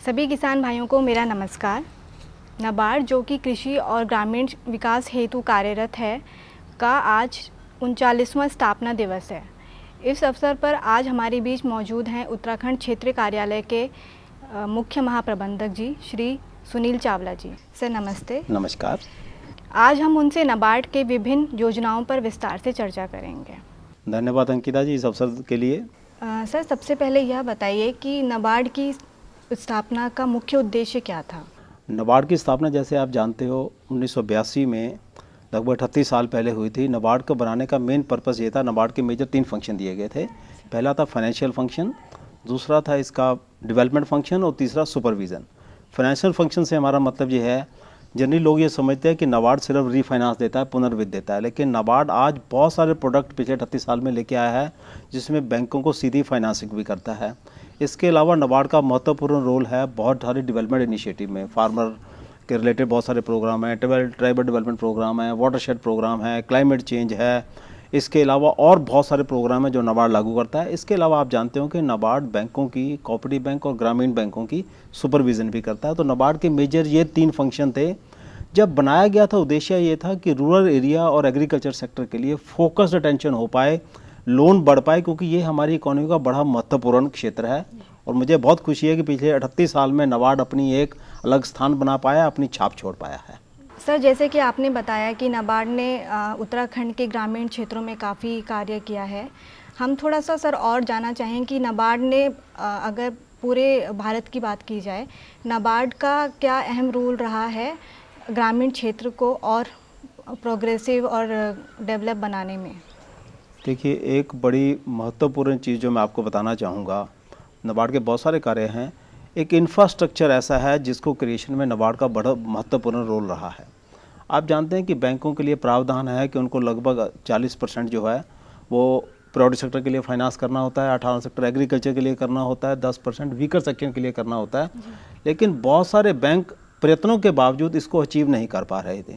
सभी किसान भाइयों को मेरा नमस्कार। नाबार्ड जो कि कृषि और ग्रामीण विकास हेतु कार्यरत है का आज 39वां स्थापना दिवस है। इस अवसर पर आज हमारे बीच मौजूद हैं उत्तराखंड क्षेत्रीय कार्यालय के मुख्य महाप्रबंधक जी श्री सुनील चावला जी। सर नमस्ते। नमस्कार। आज हम उनसे नाबार्ड के विभिन्न योजनाओं पर विस्तार से चर्चा करेंगे। धन्यवाद अंकिता जी इस अवसर के लिए। सर सबसे पहले यह बताइए कि नाबार्ड की स्थापना का मुख्य उद्देश्य क्या था? नाबार्ड की स्थापना जैसे आप जानते हो 1982 में लगभग 38 साल पहले हुई थी। नाबार्ड को बनाने का मेन पर्पस ये था, नाबार्ड के मेजर 3 फंक्शन दिए गए थे। पहला था फाइनेंशियल फंक्शन, दूसरा था इसका डेवलपमेंट फंक्शन और तीसरा सुपरविज़न। फाइनेंशियल फंक्शन से हमारा मतलब ये है, जनरली लोग ये समझते हैं कि नाबार्ड सिर्फ रीफाइनेंस देता है, पुनर्वित्त देता है, लेकिन नाबार्ड आज बहुत सारे प्रोडक्ट पिछले 38 साल में लेके आया है जिसमें बैंकों को सीधी फाइनेंसिंग भी करता है। इसके अलावा नाबार्ड का महत्वपूर्ण रोल है बहुत सारे डेवलपमेंट इनिशिएटिव में। फार्मर के रिलेटेड बहुत सारे प्रोग्राम हैं, ट्राइबल डेवलपमेंट प्रोग्राम है, वाटरशेड प्रोग्राम है, क्लाइमेट चेंज है। इसके अलावा और बहुत सारे प्रोग्राम हैं जो नाबार्ड लागू करता है। इसके अलावा आप जानते हो कि नाबार्ड बैंकों की, कोऑपरेटिव बैंक और ग्रामीण बैंकों की सुपरविज़न भी करता है। तो नाबार्ड के मेजर ये 3 फंक्शन थे। जब बनाया गया था उद्देश्य ये था कि रूरल एरिया और एग्रीकल्चर सेक्टर के लिए फोकस्ड अटेंशन हो पाए, लोन बढ़ पाए, क्योंकि ये हमारी इकोनॉमी का बड़ा महत्वपूर्ण क्षेत्र है। और मुझे बहुत खुशी है कि पिछले 38 साल में नाबार्ड अपनी एक अलग स्थान बना पाया, अपनी छाप छोड़ पाया है। सर जैसे कि आपने बताया कि नाबार्ड ने उत्तराखंड के ग्रामीण क्षेत्रों में काफ़ी कार्य किया है, हम थोड़ा सा सर और जानना चाहें कि नाबार्ड ने अगर पूरे भारत की बात की जाए, नाबार्ड का क्या अहम रोल रहा है ग्रामीण क्षेत्र को और प्रोग्रेसिव और डेवलप बनाने में? देखिए, एक बड़ी महत्वपूर्ण चीज़ जो मैं आपको बताना चाहूँगा, नाबार्ड के बहुत सारे कार्य हैं। एक इंफ्रास्ट्रक्चर ऐसा है जिसको क्रिएशन में नाबार्ड का बड़ा महत्वपूर्ण रोल रहा है। आप जानते हैं कि बैंकों के लिए प्रावधान है कि उनको लगभग 40% जो है वो प्राइवेट सेक्टर के लिए फाइनेंस करना होता है, 18 सेक्टर एग्रीकल्चर के लिए करना होता है, 10% वीकर सेक्टर के लिए करना होता है। लेकिन बहुत सारे बैंक प्रयत्नों के बावजूद इसको अचीव नहीं कर पा रहे थे।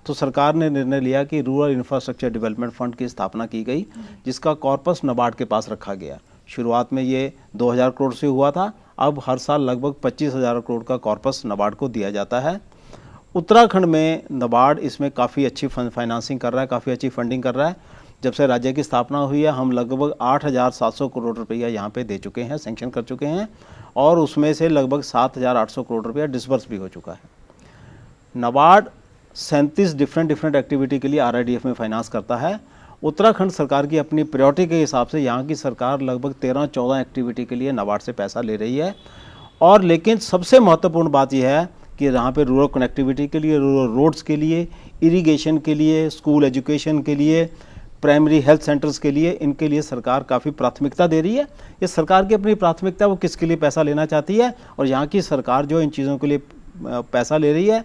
तो सरकार ने निर्णय लिया कि रूरल इंफ्रास्ट्रक्चर डेवलपमेंट फंड की स्थापना की गई, जिसका कॉर्पस नाबार्ड के पास रखा गया। शुरुआत में ये 2000 करोड़ से हुआ था, अब हर साल लगभग 25,000 करोड़ का कॉर्पस नाबार्ड को दिया जाता है। उत्तराखंड में नाबार्ड इसमें काफ़ी अच्छी फाइनेंसिंग कर रहा है, काफ़ी अच्छी फंडिंग कर रहा है। जब से राज्य की स्थापना हुई है हम लगभग 8,700 करोड़ रुपया यहाँ पे दे चुके हैं, सैंक्शन कर चुके हैं, और उसमें से लगभग 7,800 करोड़ रुपया डिसबर्स भी हो चुका है। नाबार्ड 37 डिफरेंट एक्टिविटी के लिए RIDF में फाइनेंस करता है। उत्तराखंड सरकार की अपनी प्रायोरिटी के हिसाब से यहाँ की सरकार लगभग 13-14 एक्टिविटी के लिए नाबार्ड से पैसा ले रही है। और लेकिन सबसे महत्वपूर्ण बात यह है कि यहाँ पे रूरल कनेक्टिविटी के लिए, रूरल रोड्स के लिए, इरिगेशन के लिए, स्कूल एजुकेशन के लिए, प्राइमरी हेल्थ सेंटर्स के लिए, इनके लिए सरकार काफ़ी प्राथमिकता दे रही है। ये सरकार की अपनी प्राथमिकता, वो किसके लिए पैसा लेना चाहती है, और यहाँ की सरकार जो इन चीज़ों के लिए पैसा ले रही है।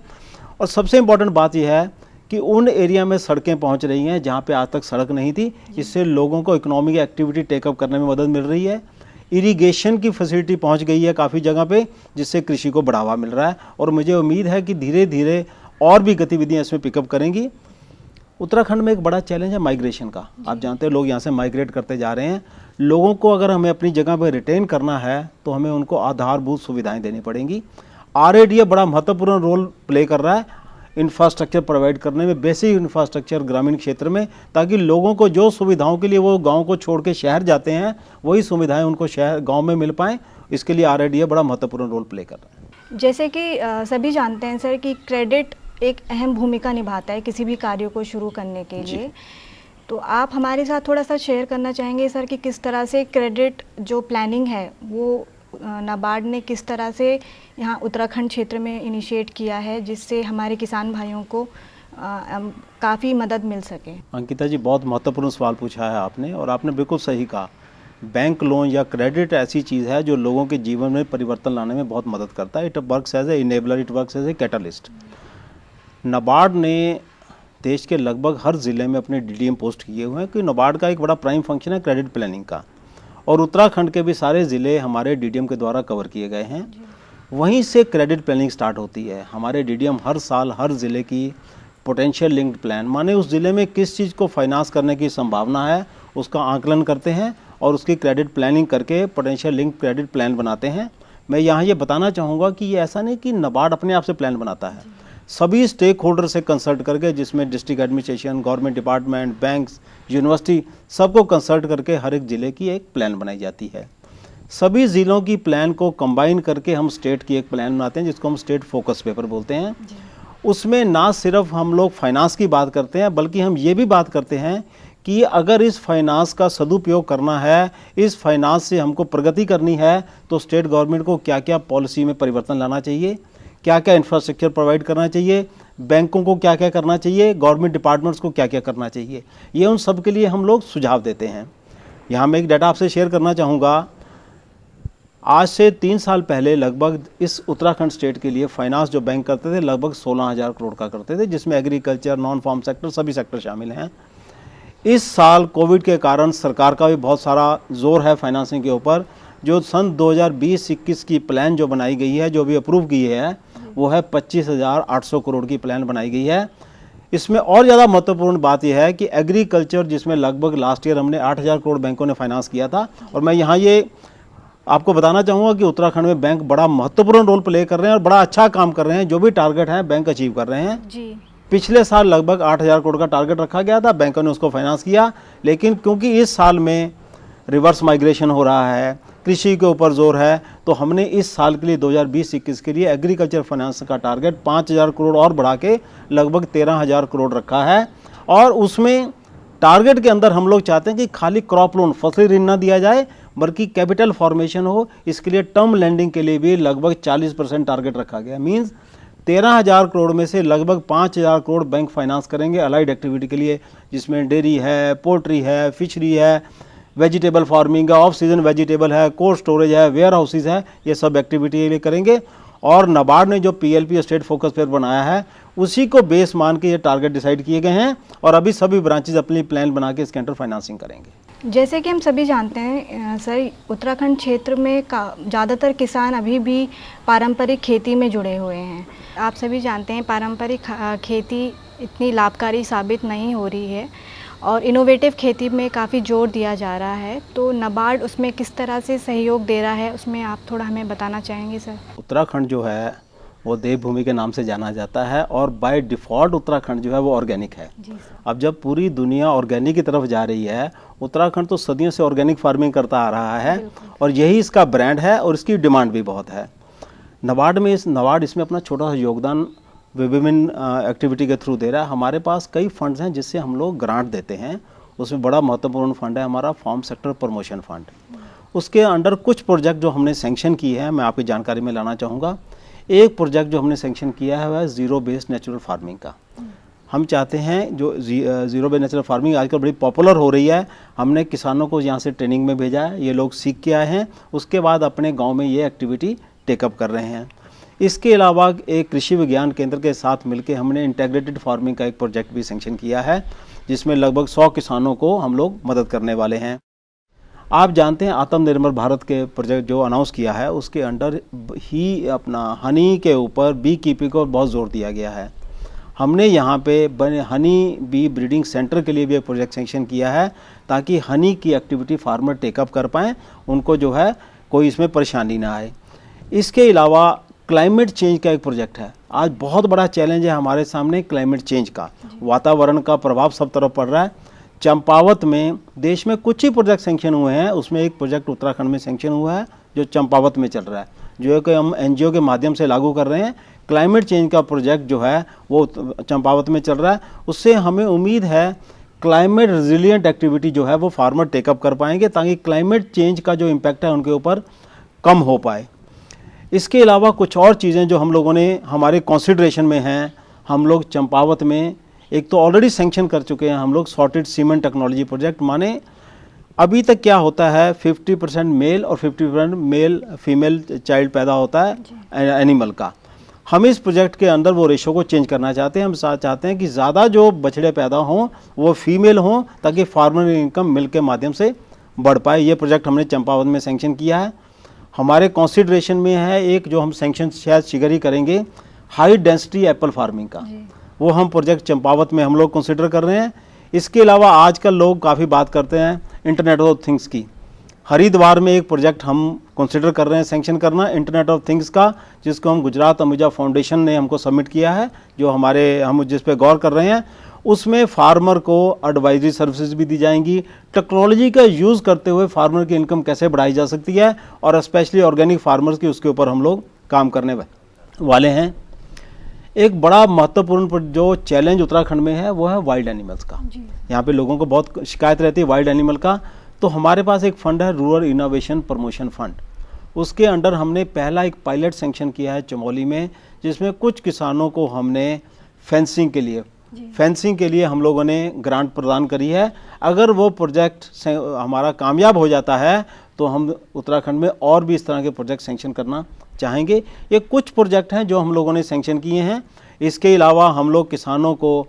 और सबसे इम्पॉर्टेंट बात यह है कि उन एरिया में सड़कें पहुँच रही हैं जहाँ पे आज तक सड़क नहीं थी। इससे लोगों को इकोनॉमिक एक्टिविटी टेकअप करने में मदद मिल रही है। इरिगेशन की फैसिलिटी पहुँच गई है काफ़ी जगह पे, जिससे कृषि को बढ़ावा मिल रहा है। और मुझे उम्मीद है कि धीरे धीरे और भी गतिविधियाँ इसमें पिकअप करेंगी। उत्तराखंड में एक बड़ा चैलेंज है माइग्रेशन का। आप जानते हैं लोग यहाँ से माइग्रेट करते जा रहे हैं। लोगों को अगर हमें अपनी जगह पर रिटेन करना है तो हमें उनको आधारभूत सुविधाएं देनी पड़ेंगी। RIDF बड़ा महत्वपूर्ण रोल प्ले कर रहा है इंफ्रास्ट्रक्चर प्रोवाइड करने में, बेसिक इंफ्रास्ट्रक्चर ग्रामीण क्षेत्र में, ताकि लोगों को जो सुविधाओं के लिए वो गाँव को छोड़ के शहर जाते हैं वही सुविधाएँ उनको शहर गाँव में मिल पाएँ। इसके लिए RIDF बड़ा महत्वपूर्ण रोल प्ले कर रहा है। जैसे कि सभी जानते हैं सर कि क्रेडिट एक अहम भूमिका निभाता है किसी भी कार्य को शुरू करने के लिए। तो आप हमारे साथ थोड़ा सा शेयर करना चाहेंगे सर कि किस तरह से क्रेडिट जो प्लानिंग है वो नाबार्ड ने किस तरह से यहाँ उत्तराखंड क्षेत्र में इनिशिएट किया है, जिससे हमारे किसान भाइयों को काफ़ी मदद मिल सके? अंकिता जी, बहुत महत्वपूर्ण सवाल पूछा है आपने, और आपने बिल्कुल सही कहा। बैंक लोन या क्रेडिट ऐसी चीज़ है जो लोगों के जीवन में परिवर्तन लाने में बहुत मदद करता है। It works as a enabler, it works as a catalyst. NABARD ने देश के लगभग हर ज़िले में अपने DDM पोस्ट किए हुए हैं कि नाबार्ड का एक बड़ा प्राइम फंक्शन है क्रेडिट प्लानिंग का, और उत्तराखंड के भी सारे ज़िले हमारे DDM के द्वारा कवर किए गए हैं। वहीं से क्रेडिट प्लानिंग स्टार्ट होती है। हमारे DDM हर साल हर ज़िले की पोटेंशियल लिंक्ड प्लान, माने उस ज़िले में किस चीज़ को फाइनेंस करने की संभावना है, उसका आकलन करते हैं और उसकी क्रेडिट प्लानिंग करके पोटेंशियल लिंक क्रेडिट प्लान बनाते हैं। मैं यहाँ ये बताना चाहूँगा कि ये ऐसा नहीं कि नाबार्ड अपने आप से प्लान बनाता है, सभी स्टेक होल्डर से कंसल्ट करके, जिसमें district administration, government department, banks, university, सबको कंसल्ट करके हर एक ज़िले की एक प्लान बनाई जाती है। सभी ज़िलों की प्लान को कंबाइन करके हम स्टेट की एक प्लान बनाते हैं, जिसको हम स्टेट फोकस पेपर बोलते हैं। उसमें ना सिर्फ हम लोग फाइनेंस की बात करते हैं, बल्कि हम ये भी बात करते हैं कि अगर इस फाइनेंस का सदुपयोग करना है, इस फाइनेंस से हमको प्रगति करनी है, तो स्टेट गवर्नमेंट को क्या क्या पॉलिसी में परिवर्तन लाना चाहिए, क्या क्या इंफ्रास्ट्रक्चर प्रोवाइड करना चाहिए, बैंकों को क्या क्या करना चाहिए, गवर्नमेंट डिपार्टमेंट्स को क्या क्या करना चाहिए, ये उन सब के लिए हम लोग सुझाव देते हैं। यहाँ मैं एक डाटा आपसे शेयर करना चाहूँगा। आज से 3 साल पहले लगभग इस उत्तराखंड स्टेट के लिए फाइनेंस जो बैंक करते थे लगभग 16,000 करोड़ का करते थे, जिसमें एग्रीकल्चर, नॉन फार्म सेक्टर, सभी सेक्टर शामिल हैं। इस साल कोविड के कारण सरकार का भी बहुत सारा जोर है फाइनेंसिंग के ऊपर। जो सन 2020-21 की प्लान जो बनाई गई है, जो भी अप्रूव की है, वो है 25,800 करोड़ की प्लान बनाई गई है। इसमें और ज़्यादा महत्वपूर्ण बात यह है कि एग्रीकल्चर, जिसमें लगभग लास्ट ईयर हमने 8,000 करोड़ बैंकों ने फाइनेंस किया था, और मैं यहाँ ये आपको बताना चाहूँगा कि उत्तराखंड में बैंक बड़ा महत्वपूर्ण रोल प्ले कर रहे हैं और बड़ा अच्छा काम कर रहे हैं। जो भी टारगेट है बैंक अचीव कर रहे हैं जी। पिछले साल लगभग 8,000 करोड़ का टारगेट रखा गया था, बैंकों ने उसको फाइनेंस किया, लेकिन क्योंकि इस साल में रिवर्स माइग्रेशन हो रहा है, कृषि के ऊपर जोर है, तो हमने इस साल के लिए 2020-21 के लिए एग्रीकल्चर फाइनेंस का टारगेट 5,000 करोड़ और बढ़ा के लगभग 13,000 करोड़ रखा है। और उसमें टारगेट के अंदर हम लोग चाहते हैं कि खाली क्रॉप लोन, फसली ऋण ना दिया जाए, बल्कि कैपिटल फॉर्मेशन हो। इसके लिए टर्म लैंडिंग के लिए भी लगभग 40% टारगेट रखा गया। मीन्स 13,000 करोड़ में से लगभग 5,000 करोड़ बैंक फाइनेंस करेंगे अलाइड एक्टिविटी के लिए, जिसमें डेयरी है, पोल्ट्री है, फिशरी है, वेजिटेबल फार्मिंग है, ऑफ सीजन वेजिटेबल है, कोल्ड स्टोरेज है, वेयर हाउसेज है, ये सब एक्टिविटी के लिए करेंगे। और नाबार्ड ने जो PLP स्टेट फोकस पेपर बनाया है, उसी को बेस मान के ये टारगेट डिसाइड किए गए हैं, और अभी सभी ब्रांचेज अपनी प्लान बना के इसके अंडर फाइनेंसिंग करेंगे। जैसे कि हम सभी जानते हैं सर, उत्तराखंड क्षेत्र में ज़्यादातर किसान अभी भी पारंपरिक खेती में जुड़े हुए हैं। आप सभी जानते हैं पारंपरिक खेती इतनी लाभकारी साबित नहीं हो रही है और इनोवेटिव खेती में काफ़ी जोर दिया जा रहा है। तो नाबार्ड उसमें किस तरह से सहयोग दे रहा है, उसमें आप थोड़ा हमें बताना चाहेंगे सर? उत्तराखंड जो है वो देवभूमि के नाम से जाना जाता है, और बाय डिफ़ॉल्ट उत्तराखंड जो है वो ऑर्गेनिक है। अब जब पूरी दुनिया ऑर्गेनिक की तरफ जा रही है, उत्तराखंड तो सदियों से ऑर्गेनिक फार्मिंग करता आ रहा है, और यही इसका ब्रांड है और इसकी डिमांड भी बहुत है। नाबार्ड इसमें अपना छोटा सा योगदान विभिन्न एक्टिविटी के थ्रू दे रहा है। हमारे पास कई फंड्स हैं जिससे हम लोग ग्रांट देते हैं। उसमें बड़ा महत्वपूर्ण फंड है हमारा फार्म सेक्टर प्रमोशन फंड। उसके अंडर कुछ प्रोजेक्ट जो हमने सैंक्शन किए हैं, मैं आपकी जानकारी में लाना चाहूँगा। एक प्रोजेक्ट जो हमने सैंक्शन किया है वह ज़ीरो बेस्ड नेचुरल फार्मिंग का। हम चाहते हैं जो ज़ीरो बेस्ड नेचुरल फार्मिंग आजकल बड़ी पॉपुलर हो रही है, हमने किसानों को यहाँ से ट्रेनिंग में भेजा है, ये लोग सीख के आए हैं, उसके बाद अपने गाँव में ये एक्टिविटी टेकअप कर रहे हैं। इसके अलावा एक कृषि विज्ञान केंद्र के साथ मिलकर हमने इंटीग्रेटेड फार्मिंग का एक प्रोजेक्ट भी सैंक्शन किया है, जिसमें लगभग 100 किसानों को हम लोग मदद करने वाले हैं। आप जानते हैं आत्मनिर्भर भारत के प्रोजेक्ट जो अनाउंस किया है, उसके अंडर ही अपना हनी के ऊपर बी कीपिंग को बहुत जोर दिया गया है। हमने यहाँ पे हनी बी ब्रीडिंग सेंटर के लिए भी एक प्रोजेक्ट सैंक्शन किया है, ताकि हनी की एक्टिविटी फार्मर टेकअप कर पाएँ, उनको जो है कोई इसमें परेशानी ना आए। इसके अलावा क्लाइमेट चेंज का एक प्रोजेक्ट है। आज बहुत बड़ा चैलेंज है हमारे सामने क्लाइमेट चेंज का, वातावरण का प्रभाव सब तरफ पड़ रहा है। चंपावत में देश में कुछ ही प्रोजेक्ट सैंक्शन हुए हैं, उसमें एक प्रोजेक्ट उत्तराखंड में सैंक्शन हुआ है जो चंपावत में चल रहा है, जो कि हम NGO के माध्यम से लागू कर रहे हैं। क्लाइमेट चेंज का प्रोजेक्ट जो है वो चंपावत में चल रहा है। उससे हमें उम्मीद है क्लाइमेट रिजिलियंट एक्टिविटी जो है वो फार्मर टेकअप कर पाएंगे, ताकि क्लाइमेट चेंज का जो इम्पैक्ट है उनके ऊपर कम हो पाए। इसके अलावा कुछ और चीज़ें जो हम लोगों ने हमारे कंसिडरेशन में हैं, हम लोग चंपावत में एक तो ऑलरेडी सैंक्शन कर चुके हैं हम लोग सॉर्टेड सीमेंट टेक्नोलॉजी प्रोजेक्ट। माने अभी तक क्या होता है 50% मेल और 50% मेल फीमेल चाइल्ड पैदा होता है एनिमल का। हम इस प्रोजेक्ट के अंदर वो रेशो को चेंज करना चाहते हैं। हम चाहते हैं कि ज़्यादा जो बछड़े पैदा हों वो फीमेल हों, ताकि फार्मर इनकम मिल्क के माध्यम से बढ़ पाए। ये प्रोजेक्ट हमने चंपावत में सैंक्शन किया है। हमारे कंसिडरेशन में है एक जो हम सैंक्शन शायद शीघ्र ही करेंगे, हाई डेंसिटी एप्पल फार्मिंग का, वो हम प्रोजेक्ट चंपावत में हम लोग कंसिडर कर रहे हैं। इसके अलावा आजकल लोग काफ़ी बात करते हैं इंटरनेट ऑफ थिंग्स की। हरिद्वार में एक प्रोजेक्ट हम कंसिडर कर रहे हैं सैंक्शन करना, इंटरनेट ऑफ थिंग्स का, जिसको हम गुजरात अम्बुजा फाउंडेशन ने हमको सबमिट किया है, जो हम जिस पे गौर कर रहे हैं। उसमें फार्मर को एडवाइजरी सर्विसेज भी दी जाएंगी, टेक्नोलॉजी का यूज़ करते हुए फार्मर की इनकम कैसे बढ़ाई जा सकती है, और स्पेशली ऑर्गेनिक फार्मर्स की, उसके ऊपर हम लोग काम करने वाले हैं। एक बड़ा महत्वपूर्ण जो चैलेंज उत्तराखंड में है वो है वाइल्ड एनिमल्स का। यहाँ पे लोगों को बहुत शिकायत रहती है वाइल्ड एनिमल का। तो हमारे पास एक फंड है, रूरल इनोवेशन प्रमोशन फंड। उसके अंडर हमने पहला एक पायलट सैंक्शन किया है चमोली में, जिसमें कुछ किसानों को हमने फेंसिंग के लिए हम लोगों ने ग्रांट प्रदान करी है। अगर वो प्रोजेक्ट हमारा कामयाब हो जाता है तो हम उत्तराखंड में और भी इस तरह के प्रोजेक्ट सैंक्शन करना चाहेंगे। ये कुछ प्रोजेक्ट हैं जो हम लोगों ने सैंक्शन किए हैं। इसके अलावा हम लोग किसानों को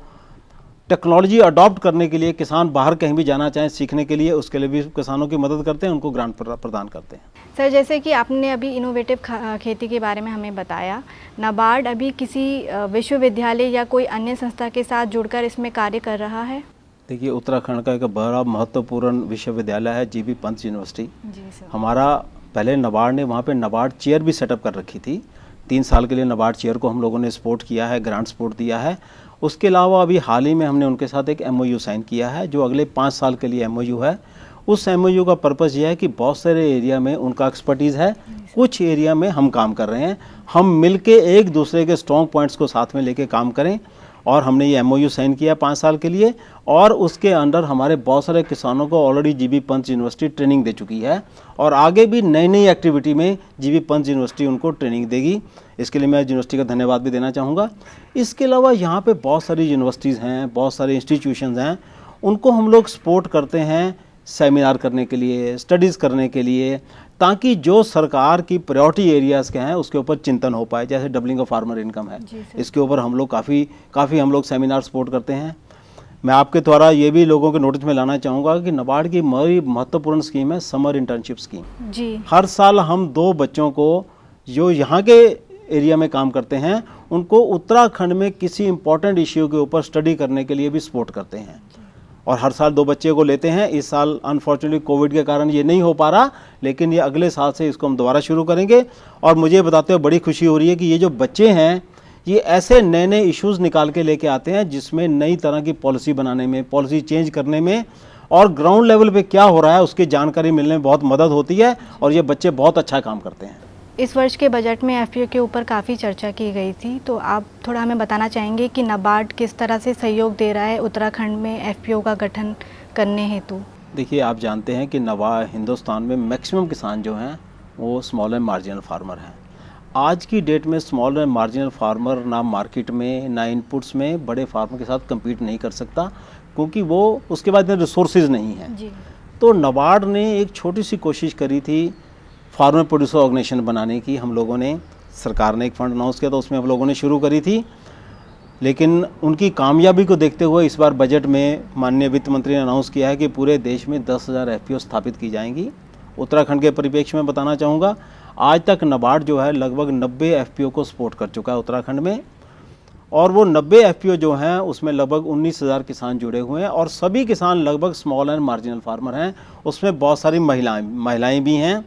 टेक्नोलॉजी अडॉप्ट करने के लिए, किसान बाहर कहीं भी जाना चाहें सीखने के लिए, उसके लिए भी किसानों की मदद करते हैं, उनको ग्रांट प्रदान करते हैं। सर, जैसे कि आपने अभी इनोवेटिव खेती के बारे में हमें बताया, नाबार्ड अभी किसी विश्वविद्यालय या कोई अन्य संस्था के साथ जुड़कर इसमें कार्य कर रहा है? देखिए, उत्तराखंड का एक बड़ा महत्वपूर्ण विश्वविद्यालय है जीबी पंत यूनिवर्सिटी। जी सर। हमारा पहले नाबार्ड ने वहाँ पे नाबार्ड चेयर भी सेटअप कर रखी थी। 3 साल के लिए नाबार्ड चेयर को हम लोगों ने सपोर्ट किया है, ग्रांट सपोर्ट दिया है। उसके अलावा अभी हाल ही में हमने उनके साथ एक MOU साइन किया है, जो अगले 5 साल के लिए MOU है। उस MOU का पर्पज़ यह है कि बहुत सारे एरिया में उनका एक्सपर्टीज़ है, कुछ एरिया में हम काम कर रहे हैं, हम मिलके एक दूसरे के स्ट्रॉन्ग पॉइंट्स को साथ में लेके काम करें। और हमने ये MOU साइन किया 5 साल के लिए, और उसके अंडर हमारे बहुत सारे किसानों को already GB Pant university training दे चुकी है, और आगे भी नई नई एक्टिविटी में जीबी पंत यूनिवर्सिटी उनको ट्रेनिंग देगी। इसके लिए मैं यूनिवर्सिटी का धन्यवाद भी देना चाहूँगा। इसके अलावा यहाँ पे बहुत सारी यूनिवर्सिटीज़ हैं, बहुत सारे इंस्टीट्यूशंस हैं, उनको हम लोग सपोर्ट करते हैं सेमिनार करने के लिए, स्टडीज़ करने के लिए, ताकि जो सरकार की प्रायोरिटी एरियाज़ के हैं उसके ऊपर चिंतन हो पाए। जैसे डबलिंग ऑफ फार्मर इनकम है, इसके ऊपर हम लोग काफ़ी हम लोग सेमिनार सपोर्ट करते हैं। मैं आपके द्वारा ये भी लोगों के नोटिस में लाना चाहूँगा कि नाबार्ड की बड़ी महत्वपूर्ण स्कीम है समर इंटर्नशिप स्कीम। जी। हर साल हम 2 बच्चों को जो यहाँ के एरिया में काम करते हैं, उनको उत्तराखंड में किसी इंपॉर्टेंट इश्यू के ऊपर स्टडी करने के लिए भी सपोर्ट करते हैं, और हर साल 2 बच्चे को लेते हैं। इस साल अनफॉर्चुनेटली कोविड के कारण ये नहीं हो पा रहा, लेकिन ये अगले साल से इसको हम दोबारा शुरू करेंगे। और मुझे बताते हुए बड़ी खुशी हो रही है कि ये जो बच्चे हैं, ये ऐसे नए नए इश्यूज़ निकाल के लेके आते हैं जिसमें नई तरह की पॉलिसी बनाने में, पॉलिसी चेंज करने में, और ग्राउंड लेवल पे क्या हो रहा है उसकी जानकारी मिलने में बहुत मदद होती है, और ये बच्चे बहुत अच्छा काम करते हैं। इस वर्ष के बजट में FPO के ऊपर काफ़ी चर्चा की गई थी, तो आप थोड़ा हमें बताना चाहेंगे कि नाबार्ड किस तरह से सहयोग दे रहा है उत्तराखंड में FPO का गठन करने हेतु? देखिए, आप जानते हैं कि हिंदुस्तान में मैक्सिमम किसान जो हैं वो स्मॉल एंड मार्जिनल फार्मर हैं। आज की डेट में स्मॉल एंड मार्जिनल फार्मर ना मार्केट में, ना इनपुट्स में बड़े फार्मर के साथ कम्पीट नहीं कर सकता, क्योंकि वो उसके बाद में रिसोर्सेज नहीं हैं। तो नाबार्ड ने एक छोटी सी कोशिश करी थी फार्मर प्रोड्यूसर ऑर्गेनाइजेशन बनाने की। हम लोगों ने, सरकार ने एक फंड अनाउंस किया था, उसमें हम लोगों ने शुरू करी थी, लेकिन उनकी कामयाबी को देखते हुए इस बार बजट में माननीय वित्त मंत्री ने अनाउंस किया है कि पूरे देश में 10,000 FPO स्थापित की जाएंगी। उत्तराखंड के परिप्रेक्ष्य में बताना चाहूँगा, आज तक नाबार्ड जो है लगभग 90 FPO को सपोर्ट कर चुका है उत्तराखंड में, और वो 90 FPO जो हैं उसमें लगभग 19,000 किसान जुड़े हुए हैं, और सभी किसान लगभग स्मॉल एंड मार्जिनल फार्मर हैं। उसमें बहुत सारी महिलाएं भी हैं।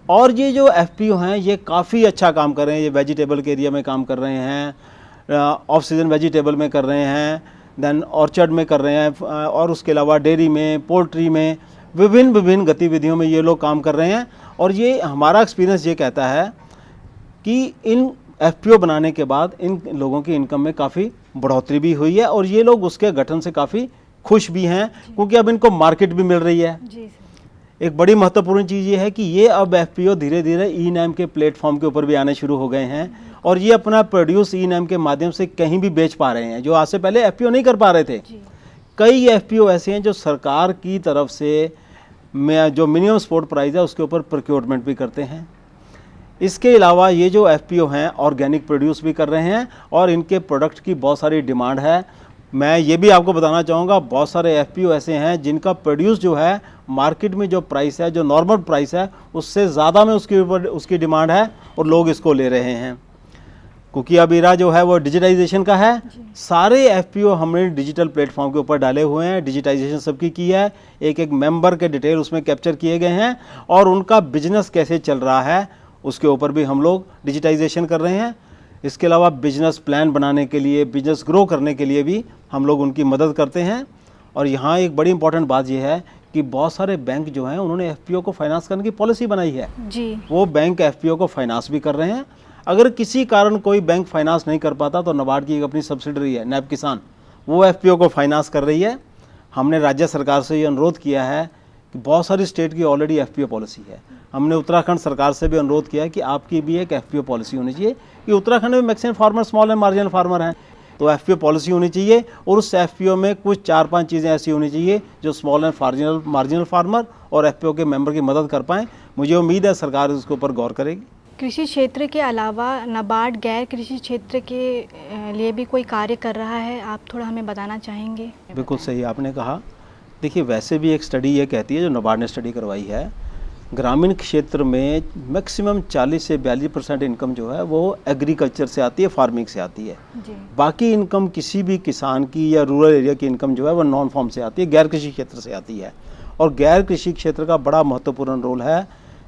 और ये जो FPO हैं ये काफ़ी अच्छा काम कर रहे हैं। ये वेजिटेबल के एरिया में काम कर रहे हैं, ऑफ सीजन वेजिटेबल में कर रहे हैं, देन ऑर्चर्ड में कर रहे हैं, और उसके अलावा डेयरी में, पोल्ट्री में, विभिन्न गतिविधियों में ये लोग काम कर रहे हैं। और ये हमारा एक्सपीरियंस ये कहता है कि इन FPO बनाने के बाद इन लोगों की इनकम में काफ़ी बढ़ोतरी भी हुई है, और ये लोग उसके गठन से काफ़ी खुश भी हैं, क्योंकि अब इनको मार्केट भी मिल रही है। एक बड़ी महत्वपूर्ण चीज़ ये है कि ये अब FPO धीरे धीरे E-NAM के प्लेटफॉर्म के ऊपर भी आने शुरू हो गए हैं, और ये अपना प्रोड्यूस E-NAM के माध्यम से कहीं भी बेच पा रहे हैं, जो आज से पहले FPO नहीं कर पा रहे थे। कई FPO ऐसे हैं जो सरकार की तरफ से जो मिनिमम सपोर्ट प्राइस है उसके ऊपर प्रोक्योरमेंट भी करते हैं। इसके अलावा ये जो FPO हैं ऑर्गेनिक प्रोड्यूस भी कर रहे हैं, और इनके प्रोडक्ट की बहुत सारी डिमांड है। मैं ये भी आपको बताना चाहूँगा, बहुत सारे FPO ऐसे हैं जिनका प्रोड्यूस जो है मार्केट में जो प्राइस है, जो नॉर्मल प्राइस है, उससे ज़्यादा में उसकी डिमांड है, और लोग इसको ले रहे हैं। क्योंकि अब इरा जो है वो डिजिटाइजेशन का है। सारे एफपीओ हमने डिजिटल प्लेटफॉर्म के ऊपर डाले हुए हैं, डिजिटाइजेशन सबकी की है, एक एक मेंबर के डिटेल उसमें कैप्चर किए गए हैं और उनका बिजनेस कैसे चल रहा है उसके ऊपर भी हम लोग डिजिटाइजेशन कर रहे हैं। इसके अलावा बिजनेस प्लान बनाने के लिए, बिजनेस ग्रो करने के लिए भी हम लोग उनकी मदद करते हैं। और यहाँ एक बड़ी इंपॉर्टेंट बात यह है कि बहुत सारे बैंक जो हैं उन्होंने एफपीओ को फाइनेंस करने की पॉलिसी बनाई है जी। वो बैंक एफपीओ को फाइनेंस भी कर रहे हैं। अगर किसी कारण कोई बैंक फाइनेंस नहीं कर पाता तो नाबार्ड की एक अपनी सब्सिडरी है नैब किसान, वो एफपीओ को फाइनेंस कर रही है। हमने राज्य सरकार से ये अनुरोध किया है कि बहुत सारी स्टेट की ऑलरेडी एफपीओ पॉलिसी है, हमने उत्तराखंड सरकार से भी अनुरोध किया है कि आपकी भी एक एफपीओ पॉलिसी होनी चाहिए कि उत्तराखंड में maximum farmer small and marginal farmer हैं, तो एफपीओ पॉलिसी होनी चाहिए और उस एफपीओ में कुछ 4-5 चीज़ें ऐसी होनी चाहिए जो स्मॉल एंड मार्जिनल फार्मर और एफपीओ के मेंबर की मदद कर पाएँ। मुझे उम्मीद है सरकार इसके ऊपर गौर करेगी। कृषि क्षेत्र के अलावा नाबार्ड गैर कृषि क्षेत्र के लिए भी कोई कार्य कर रहा है, आप थोड़ा हमें बताना चाहेंगे? बिल्कुल सही आपने कहा। देखिए वैसे भी एक स्टडी ये कहती है जो नाबार्ड ने स्टडी करवाई है, ग्रामीण क्षेत्र में मैक्सिमम 40 से 42% इनकम जो है वो एग्रीकल्चर से आती है, फार्मिंग से आती है जी। बाकी इनकम किसी भी किसान की या रूरल एरिया की इनकम जो है वो नॉन फार्म से आती है, गैर कृषि क्षेत्र से आती है। और गैर कृषि क्षेत्र का बड़ा महत्वपूर्ण रोल है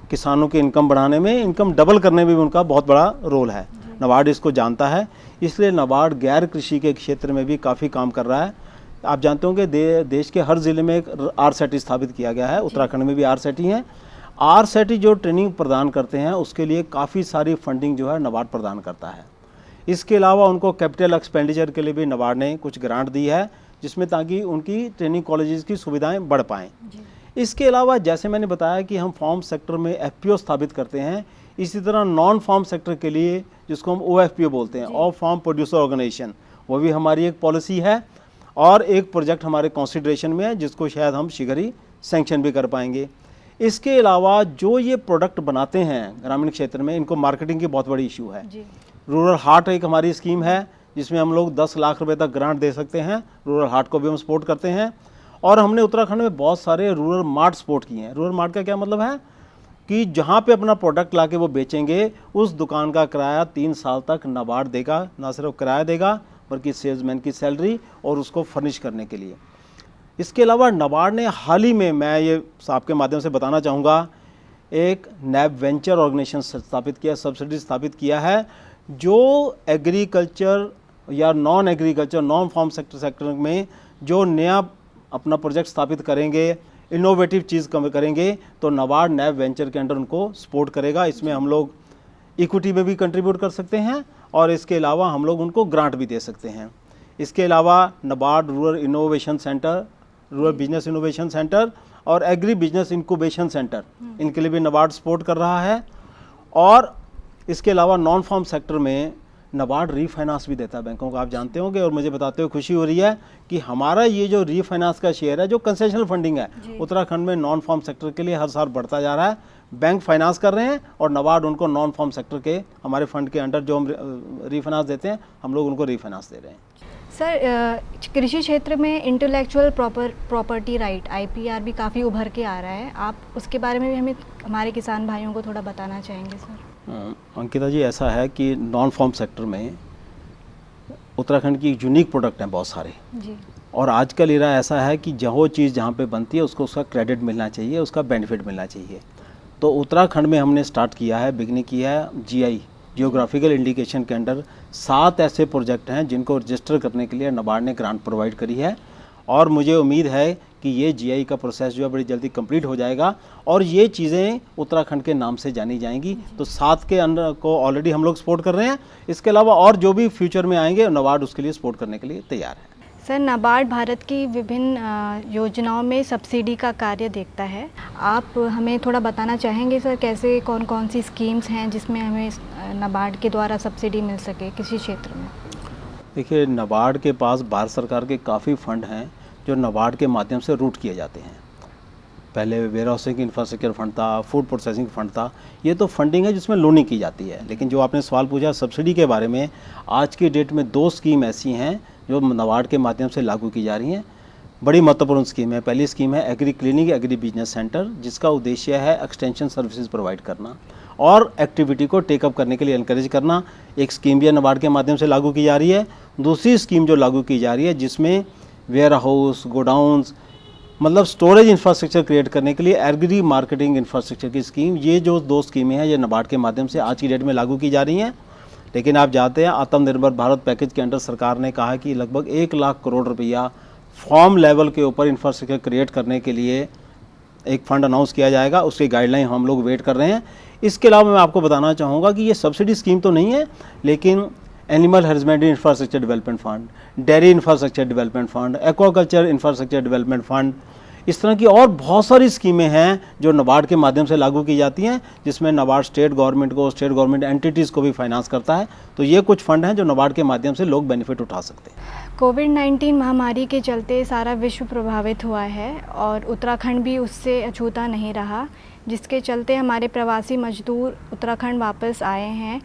किसानों की इनकम बढ़ाने में, इनकम डबल करने में भी उनका बहुत बड़ा रोल है। नाबार्ड इसको जानता है, इसलिए नाबार्ड गैर कृषि के क्षेत्र में भी काफ़ी काम कर रहा है। आप जानते हो कि देश के हर ज़िले में एक आरसेटी स्थापित किया गया है, उत्तराखंड में भी आरसेटी हैं। आरसेटी जो ट्रेनिंग प्रदान करते हैं उसके लिए काफ़ी सारी फंडिंग जो है नाबार्ड प्रदान करता है। इसके अलावा उनको कैपिटल एक्सपेंडिचर के लिए भी नाबार्ड ने कुछ ग्रांट दी है जिसमें ताकि उनकी ट्रेनिंग कॉलेजेस की सुविधाएं बढ़ पाएँ। इसके अलावा जैसे मैंने बताया कि हम फार्म सेक्टर में एफपीओ स्थापित करते हैं, इसी तरह नॉन फार्म सेक्टर के लिए जिसको हम ओएफपीओ बोलते हैं, ऑफ फार्म प्रोड्यूसर ऑर्गेनाइजेशन, वो भी हमारी एक पॉलिसी है और एक प्रोजेक्ट हमारे कंसिडरेशन में है जिसको शायद हम शीघ्र ही सैंक्शन भी कर पाएंगे। इसके अलावा जो ये प्रोडक्ट बनाते हैं ग्रामीण क्षेत्र में, इनको मार्केटिंग की बहुत बड़ी इशू है। रूरल हार्ट एक हमारी स्कीम है जिसमें हम लोग 10 लाख रुपए तक ग्रांट दे सकते हैं, रूरल हार्ट को भी हम सपोर्ट करते हैं। और हमने उत्तराखंड में बहुत सारे रूरल मार्ट सपोर्ट किए हैं। रूरल मार्ट का क्या मतलब है कि जहाँ पे अपना प्रोडक्ट लाके वो बेचेंगे उस दुकान का किराया 3 साल तक नाबार्ड देगा, ना सिर्फ किराया देगा बल्कि सेल्समैन की सैलरी और उसको फर्निश करने के लिए। इसके अलावा नाबार्ड ने हाल ही में, मैं ये आपके माध्यम से बताना चाहूँगा, एक नैब वेंचर ऑर्गेनाइजेशन स्थापित किया, सब्सिडी स्थापित किया है जो एग्रीकल्चर या non agriculture, non farm sector में जो नया अपना प्रोजेक्ट स्थापित करेंगे, इनोवेटिव चीज़ करेंगे, तो नाबार्ड नैब वेंचर के अंडर उनको सपोर्ट करेगा। इसमें हम लोग इक्विटी में भी कंट्रीब्यूट कर सकते हैं और इसके अलावा हम लोग उनको ग्रांट भी दे सकते हैं। इसके अलावा NABARD rural innovation centre, rural business innovation centre और एग्री बिजनेस इंक्यूबेशन सेंटर, इनके लिए भी नाबार्ड सपोर्ट कर रहा है। और इसके अलावा नॉन फार्म सेक्टर में नाबार्ड रीफाइनेंस भी देता है बैंकों को, आप जानते होंगे। और मुझे बताते हुए खुशी हो रही है कि हमारा ये जो रीफाइनेंस का शेयर है, जो कंसेशनल फंडिंग है, उत्तराखंड में नॉन फार्म सेक्टर के लिए हर साल बढ़ता जा रहा है। बैंक फाइनेंस कर रहे हैं और नाबार्ड उनको नॉन फार्म सेक्टर के हमारे फंड के अंडर जो हम रीफाइनेंस देते हैं, हम लोग उनको रीफाइनेंस दे रहे हैं। सर, कृषि क्षेत्र में इंटेलेक्चुअल प्रॉपर्टी राइट IPR भी काफ़ी उभर के आ रहा है, आप उसके बारे में भी हमें, हमारे किसान भाइयों को थोड़ा बताना चाहेंगे सर? अंकिता जी, ऐसा है कि नॉन फार्म सेक्टर में उत्तराखंड की यूनिक प्रोडक्ट हैं बहुत सारे जी। और आजकल इरा ऐसा है कि जो चीज़ जहाँ पे बनती है उसको उसका क्रेडिट मिलना चाहिए, उसका बेनिफिट मिलना चाहिए। तो उत्तराखंड में हमने स्टार्ट किया है, बिगनिंग किया है GI, जियोग्राफिकल इंडिकेशन के अंडर 7 ऐसे प्रोजेक्ट हैं जिनको रजिस्टर करने के लिए नाबार्ड ने ग्रांट प्रोवाइड करी है। और मुझे उम्मीद है कि ये GI का प्रोसेस जो है बड़ी जल्दी कंप्लीट हो जाएगा और ये चीज़ें उत्तराखंड के नाम से जानी जाएंगी। तो 7 के अंडर को ऑलरेडी हम लोग सपोर्ट कर रहे हैं। इसके अलावा और जो भी फ्यूचर में आएंगे नाबार्ड उसके लिए सपोर्ट करने के लिए तैयार है। सर, नाबार्ड भारत की विभिन्न योजनाओं में सब्सिडी का कार्य देखता है, आप हमें थोड़ा बताना चाहेंगे सर कैसे, कौन कौन सी स्कीम्स हैं जिसमें हमें नाबार्ड के द्वारा सब्सिडी मिल सके कृषि क्षेत्र में? देखिए, नाबार्ड के पास भारत सरकार के काफ़ी फंड हैं जो नाबार्ड के माध्यम से रूट किए जाते हैं। पहले वेयर हाउसिंग इंफ्रास्ट्रक्चर फंड था, फूड प्रोसेसिंग फंड था, ये तो फंडिंग है जिसमें लोनिंग की जाती है। लेकिन जो आपने सवाल पूछा सब्सिडी के बारे में, आज की डेट में 2 स्कीम ऐसी हैं जो नाबार्ड के माध्यम से लागू की जा रही हैं, बड़ी महत्वपूर्ण स्कीम है। पहली स्कीम है agree clinic agri business centre, जिसका उद्देश्य है एक्सटेंशन सर्विसेज प्रोवाइड करना। और एक्टिविटी को टेकअप करने के लिए इनकरेज करना। एक स्कीम भी नाबार्ड के माध्यम से लागू की जा रही है। दूसरी स्कीम जो लागू की जा रही है जिसमें वेयर हाउस, गोडाउन्स, मतलब स्टोरेज इंफ्रास्ट्रक्चर क्रिएट करने के लिए एग्री मार्केटिंग इंफ्रास्ट्रक्चर की स्कीम, ये जो 2 स्कीमें हैं ये नाबार्ड के माध्यम से आज की डेट में लागू की जा रही हैं। लेकिन आप जानते हैं आत्मनिर्भर भारत पैकेज के अंडर सरकार ने कहा कि लगभग 1 लाख करोड़ रुपया फॉर्म लेवल के ऊपर इंफ्रास्ट्रक्चर क्रिएट करने के लिए एक फंड अनाउंस किया जाएगा। उसकी गाइडलाइन हम लोग वेट कर रहे हैं। इसके अलावा मैं आपको बताना चाहूँगा कि ये सब्सिडी स्कीम तो नहीं है, लेकिन animal husbandry infrastructure development fund, dairy infrastructure development fund, aquaculture infrastructure development fund, इस तरह की और बहुत सारी स्कीमें हैं जो नाबार्ड के माध्यम से लागू की जाती हैं, जिसमें नाबार्ड स्टेट गवर्नमेंट एंटिटीज़ को भी फाइनेंस करता है। तो ये कुछ फंड हैं जो नाबार्ड के माध्यम से लोग बेनिफिट उठा सकते हैं। कोविड-19 महामारी के चलते सारा विश्व प्रभावित हुआ है और उत्तराखंड भी उससे अछूता नहीं रहा, जिसके चलते हमारे प्रवासी मजदूर उत्तराखंड वापस आए हैं।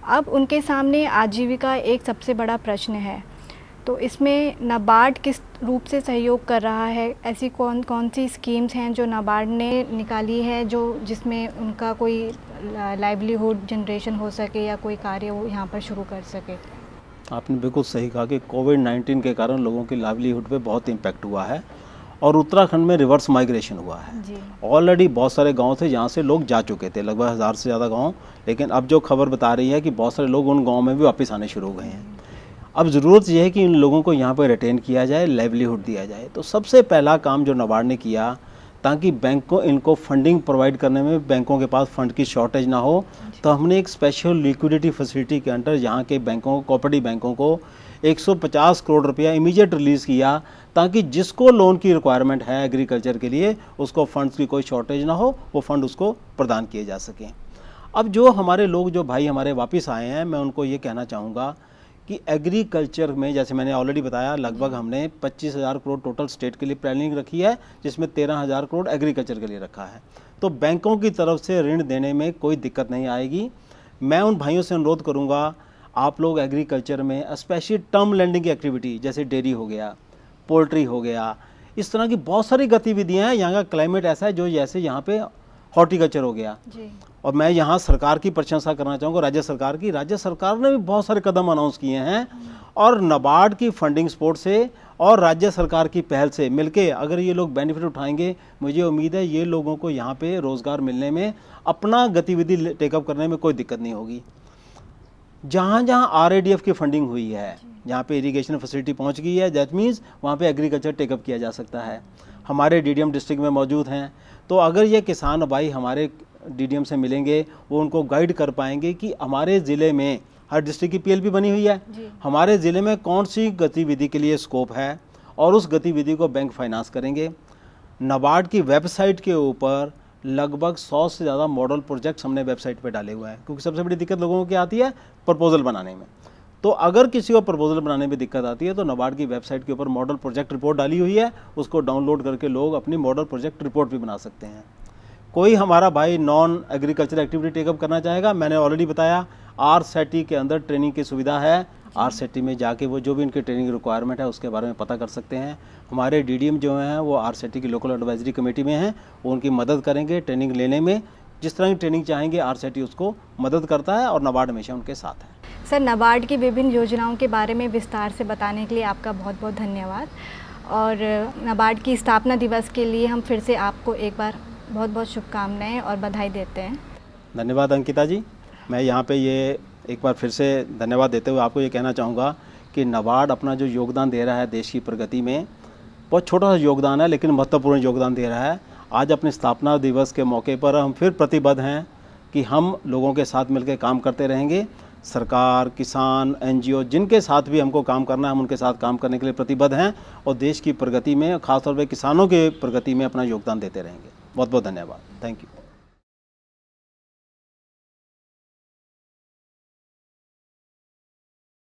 अब उनके सामने आजीविका एक सबसे बड़ा प्रश्न है। तो इसमें नाबार्ड किस रूप से सहयोग कर रहा है? ऐसी कौन कौन सी स्कीम्स हैं जो नाबार्ड ने निकाली है जो जिसमें उनका कोई लाइवलीहुड जनरेशन हो सके या कोई कार्य वो यहाँ पर शुरू कर सके? आपने बिल्कुल सही कहा कि कोविड-19 के कारण लोगों की लाइवलीहुड पे बहुत इम्पैक्ट हुआ है और उत्तराखंड में रिवर्स माइग्रेशन हुआ है। ऑलरेडी बहुत सारे गांव थे जहां से लोग जा चुके थे, लगभग 1000 से ज़्यादा गांव। लेकिन अब जो खबर बता रही है कि बहुत सारे लोग उन गाँव में भी वापस आने शुरू हो गए हैं। अब ज़रूरत यह है कि इन लोगों को यहाँ पर रिटेन किया जाए, लाइवलीहुड दिया जाए। तो सबसे पहला काम जो नाबार्ड ने किया, ताकि बैंक को इनको फंडिंग प्रोवाइड करने में बैंकों के पास फंड की शॉर्टेज ना हो, तो हमने एक स्पेशल लिक्विडिटी फैसिलिटी के अंडर यहाँ के बैंकों, कोऑपरेटिव बैंकों को 150 करोड़ रुपया इमीडिएट रिलीज़ किया, ताकि जिसको लोन की रिक्वायरमेंट है एग्रीकल्चर के लिए, उसको फंड्स की कोई शॉर्टेज ना हो, वो फंड उसको प्रदान किए जा सकें। अब जो हमारे लोग, जो भाई हमारे वापस आए हैं, मैं उनको ये कहना चाहूँगा कि एग्रीकल्चर में, जैसे मैंने ऑलरेडी बताया, लगभग हमने 25,000 करोड़ टोटल स्टेट के लिए प्लानिंग रखी है, जिसमें 13,000 करोड़ एग्रीकल्चर के लिए रखा है। तो बैंकों की तरफ से ऋण देने में कोई दिक्कत नहीं आएगी। मैं उन भाइयों से अनुरोध करूंगा, आप लोग एग्रीकल्चर में स्पेशली टर्म लेंडिंग की एक्टिविटी, जैसे डेयरी हो गया, पोल्ट्री हो गया, इस तरह की बहुत सारी गतिविधियाँ हैं। यहाँ का क्लाइमेट ऐसा है जो जैसे यहाँ पे हॉर्टिकल्चर हो गया जी। और मैं यहाँ सरकार की प्रशंसा करना चाहूँगा, राज्य सरकार ने भी बहुत सारे कदम अनाउंस किए हैं और नाबार्ड की फंडिंग सपोर्ट से और राज्य सरकार की पहल से मिलके अगर ये लोग बेनिफिट उठाएंगे, मुझे उम्मीद है ये लोगों को यहाँ पे रोज़गार मिलने में, अपना गतिविधि टेकअप करने में कोई दिक्कत नहीं होगी। जहाँ जहाँ RADF की फंडिंग हुई है, जहाँ पे इरिगेशन फैसिलिटी पहुँच गई है, दैट मीन्स वहाँ पे एग्रीकल्चर टेकअप किया जा सकता है। हमारे DDM डिस्ट्रिक्ट में मौजूद हैं, तो अगर ये किसान भाई हमारे DDM से मिलेंगे, वो उनको गाइड कर पाएंगे कि हमारे ज़िले में, हर डिस्ट्रिक्ट की PLP बनी हुई है, हमारे ज़िले में कौन सी गतिविधि के लिए स्कोप है और उस गतिविधि को बैंक फाइनेंस करेंगे। नाबार्ड की वेबसाइट के ऊपर लगभग 100 से ज़्यादा मॉडल प्रोजेक्ट्स हमने वेबसाइट पे डाले हुए हैं, क्योंकि सबसे बड़ी दिक्कत लोगों को क्या आती है, प्रपोजल बनाने में। तो अगर किसी को प्रपोजल बनाने में दिक्कत आती है तो नाबार्ड की वेबसाइट के ऊपर मॉडल प्रोजेक्ट रिपोर्ट डाली हुई है, उसको डाउनलोड करके लोग अपनी मॉडल प्रोजेक्ट रिपोर्ट भी बना सकते हैं। कोई हमारा भाई नॉन एग्रीकल्चर एक्टिविटी टेकअप करना चाहेगा, मैंने ऑलरेडी बताया RCET के अंदर ट्रेनिंग की सुविधा है। RCET में जाके वो जो भी इनकी ट्रेनिंग रिक्वायरमेंट है उसके बारे में पता कर सकते हैं। हमारे DDM जो हैं वो RCET की लोकल एडवाइजरी कमेटी में हैं, वो उनकी मदद करेंगे ट्रेनिंग लेने में। जिस तरह की ट्रेनिंग चाहेंगे RCET उसको मदद करता है और नाबार्ड हमेशा उनके साथ है। सर, नाबार्ड की विभिन्न योजनाओं के बारे में विस्तार से बताने के लिए आपका बहुत बहुत धन्यवाद। और नाबार्ड की स्थापना दिवस के लिए हम फिर से आपको एक बार बहुत बहुत शुभकामनाएं और बधाई देते हैं। धन्यवाद अंकिता जी। मैं यहाँ पे ये एक बार फिर से धन्यवाद देते हुए आपको ये कहना चाहूँगा कि नाबार्ड अपना जो योगदान दे रहा है देश की प्रगति में, बहुत छोटा सा योगदान है लेकिन महत्वपूर्ण योगदान दे रहा है। आज अपने स्थापना दिवस के मौके पर हम फिर प्रतिबद्ध हैं कि हम लोगों के साथ मिलकर काम करते रहेंगे। सरकार, किसान, NGO जिनके साथ भी हमको काम करना है, हम उनके साथ काम करने के लिए प्रतिबद्ध हैं और देश की प्रगति में, खासतौर पर किसानों के प्रगति में अपना योगदान देते रहेंगे। बहुत बहुत धन्यवाद। Thank you.